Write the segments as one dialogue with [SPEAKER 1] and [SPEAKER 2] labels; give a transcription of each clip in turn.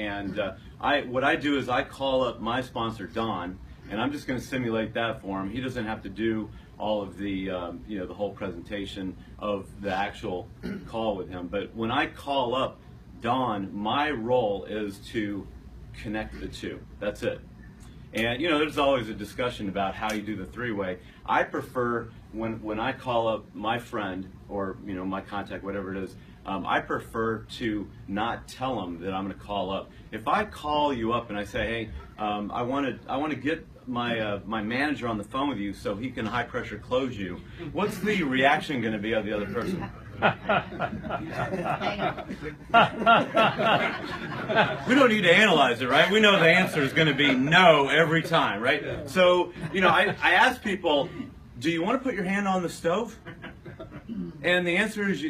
[SPEAKER 1] And what I do is I call up my sponsor, Don, and I'm just going to simulate that for him. He doesn't have to do all of the, the whole presentation of the actual call with him. But when I call up Don, my role is to connect the two. That's it. And there's always a discussion about how you do the three-way. I prefer when I call up my friend or my contact, whatever it is, I prefer to not tell them that I'm going to call up. If I call you up and I say, hey, I want to get my manager on the phone with you so he can high pressure close you, what's the reaction going to be of the other person? We don't need to analyze it, right? We know the answer is going to be no every time, right? So, I ask people, do you want to put your hand on the stove? And the answer is,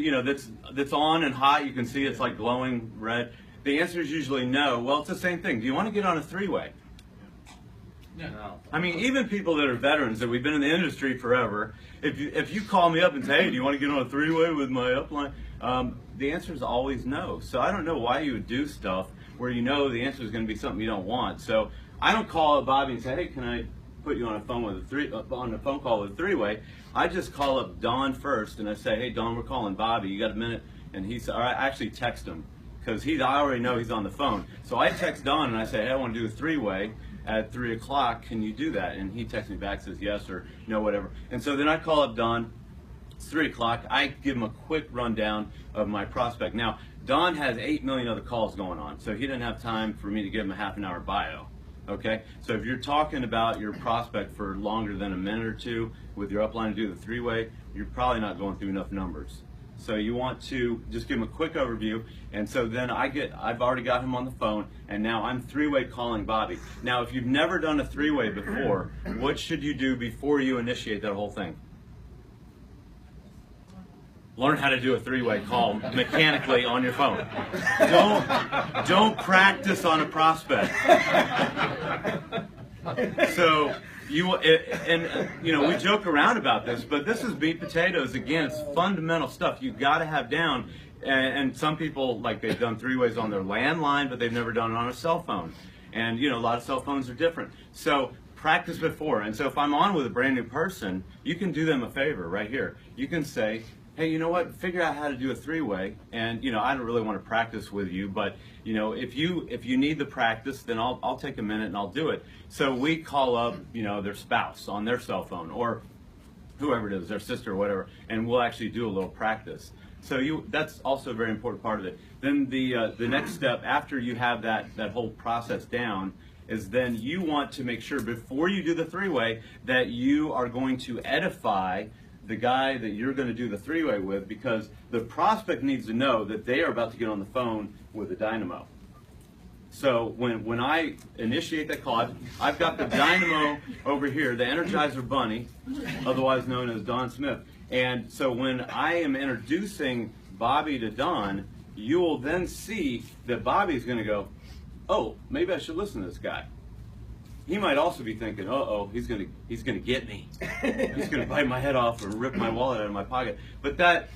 [SPEAKER 1] that's on and hot. You can see it's like glowing red. The answer is usually no. Well, it's the same thing. Do you want to get on a three-way? No. I mean, even people that are veterans, that we've been in the industry forever, if you call me up and say, hey, do you want to get on a three-way with my upline? The answer is always no. So I don't know why you would do stuff where the answer is going to be something you don't want. So I don't call up Bobby and say, hey, can I put you on a phone call with a three-way? I just call up Don first and I say, hey, Don, we're calling Bobby. You got a minute? And he said, all right, I actually text him because I already know he's on the phone. So I text Don and I say, hey, I want to do a three-way at 3 o'clock. Can you do that? And he texts me back, says yes or no, whatever. And so then I call up Don. It's 3 o'clock. I give him a quick rundown of my prospect. Now, Don has 8 million other calls going on, so he didn't have time for me to give him a half-an-hour bio. Okay, so if you're talking about your prospect for longer than a minute or two with your upline to do the three-way, you're probably not going through enough numbers. So you want to just give him a quick overview, and so then I've already got him on the phone, and now I'm three-way calling Bobby. Now, if you've never done a three-way before, what should you do before you initiate that whole thing? Learn how to do a three-way call mechanically on your phone. Don't practice on a prospect. So we joke around about this, but this is meat potatoes. Again, it's fundamental stuff you got to have down. And some people, they've done three-ways on their landline, but they've never done it on a cell phone. And a lot of cell phones are different. So practice before. And so if I'm on with a brand new person, you can do them a favor right here. You can say, hey, you know what? Figure out how to do a three-way, and I don't really want to practice with you, but if you need the practice, then I'll take a minute and I'll do it. So we call up their spouse on their cell phone or whoever it is, their sister or whatever, and we'll actually do a little practice. So that's also a very important part of it. Then the next step after you have that whole process down is then you want to make sure before you do the three-way that you are going to edify the guy that you're going to do the three-way with, because the prospect needs to know that they are about to get on the phone with the dynamo. So when I initiate that call, I've got the dynamo over here, the Energizer Bunny, otherwise known as Don Smith. And so when I am introducing Bobby to Don, you will then see that Bobby's going to go, oh, maybe I should listen to this guy. He might also be thinking, uh-oh, he's gonna get me. He's gonna bite my head off or rip my wallet out of my pocket. But that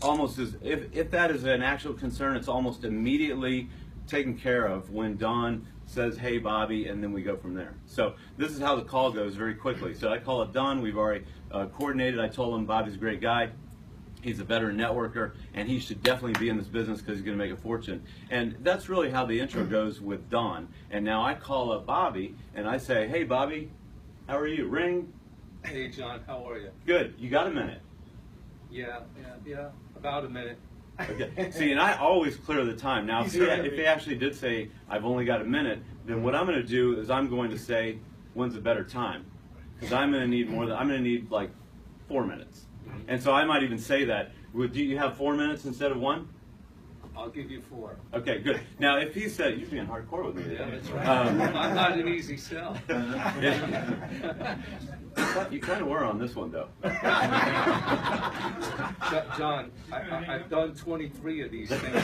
[SPEAKER 1] almost is, if that is an actual concern, it's almost immediately taken care of when Don says, hey, Bobby, and then we go from there. So this is how the call goes very quickly. So I call up Don. We've already coordinated. I told him Bobby's a great guy. He's a veteran networker, and he should definitely be in this business because he's going to make a fortune. And that's really how the intro goes with Don. And now I call up Bobby, and I say, hey, Bobby, how are you? Ring.
[SPEAKER 2] Hey, John, how are you?
[SPEAKER 1] Good. You got a minute?
[SPEAKER 2] Yeah, about a minute.
[SPEAKER 1] Okay. See, and I always clear the time. Now, if he actually did say, I've only got a minute, then what I'm going to do is I'm going to say, when's a better time? Because I'm going to need I'm going to need like 4 minutes. And so I might even say that. Do you have 4 minutes instead of 1?
[SPEAKER 2] I'll give you 4.
[SPEAKER 1] Okay, good. Now, if he said, you're being hardcore with me today.
[SPEAKER 2] Yeah, that's right. I'm not an easy sell.
[SPEAKER 1] You kind of were on this one, though.
[SPEAKER 2] John, I've done 23 of these things before.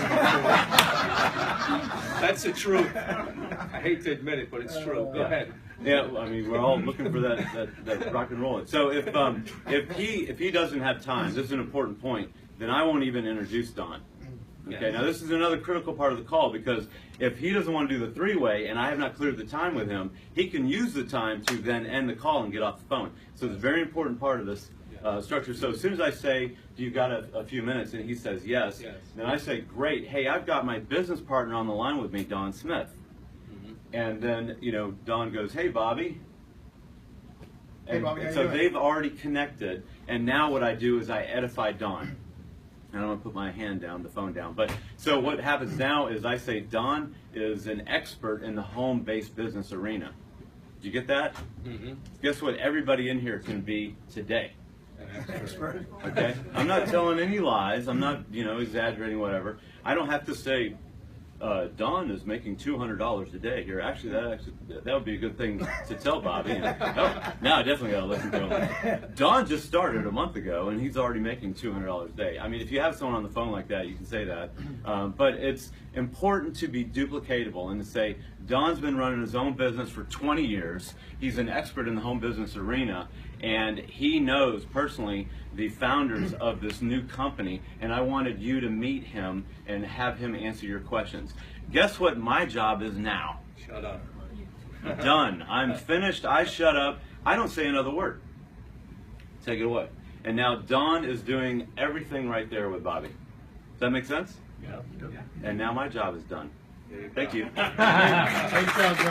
[SPEAKER 2] That's the truth. I hate to admit it, but it's true. Go ahead.
[SPEAKER 1] Yeah, I mean, we're all looking for that rock and roll. So if he doesn't have time, this is an important point, then I won't even introduce Don. Okay,
[SPEAKER 2] Yes.
[SPEAKER 1] now this is another critical part of the call, because if he doesn't want to do the three-way and I have not cleared the time with him, he can use the time to then end the call and get off the phone. So it's a very important part of this structure. So as soon as I say, do you got a few minutes, and he says yes,
[SPEAKER 2] Yes.
[SPEAKER 1] then I say, great, hey, I've got my business partner on the line with me, Don Smith. And then, Don goes, hey, Bobby.
[SPEAKER 3] Hey,
[SPEAKER 1] And,
[SPEAKER 3] Bobby, how
[SPEAKER 1] and
[SPEAKER 3] you
[SPEAKER 1] so
[SPEAKER 3] doing?
[SPEAKER 1] they've already connected, and now what I do is I edify Don. And I'm going to put my hand down, the phone down. But so what happens now is I say Don is an expert in the home-based business arena. Did you get that? Guess what everybody in here can be today.
[SPEAKER 3] Expert.
[SPEAKER 1] Okay? I'm not telling any lies. I'm not, exaggerating, whatever. I don't have to say, Don is making $200 a day here. Actually, that would be a good thing to tell Bobby. Now I definitely got to listen to him. Don just started a month ago, and he's already making $200 a day. I mean, if you have someone on the phone like that, you can say that. But it's important to be duplicatable and to say, Don's been running his own business for 20 years. He's an expert in the home business arena, and he knows personally the founders of this new company, and I wanted you to meet him and have him answer your questions. Guess what my job is now?
[SPEAKER 2] Shut up.
[SPEAKER 1] Done. I'm finished. I shut up. I don't say another word. Take it away. And now Don is doing everything right there with Bobby. Does that make sense?
[SPEAKER 2] Yeah.
[SPEAKER 1] And now my job is done.
[SPEAKER 2] There you
[SPEAKER 1] Thank
[SPEAKER 2] go.
[SPEAKER 1] you.
[SPEAKER 3] Great job, John.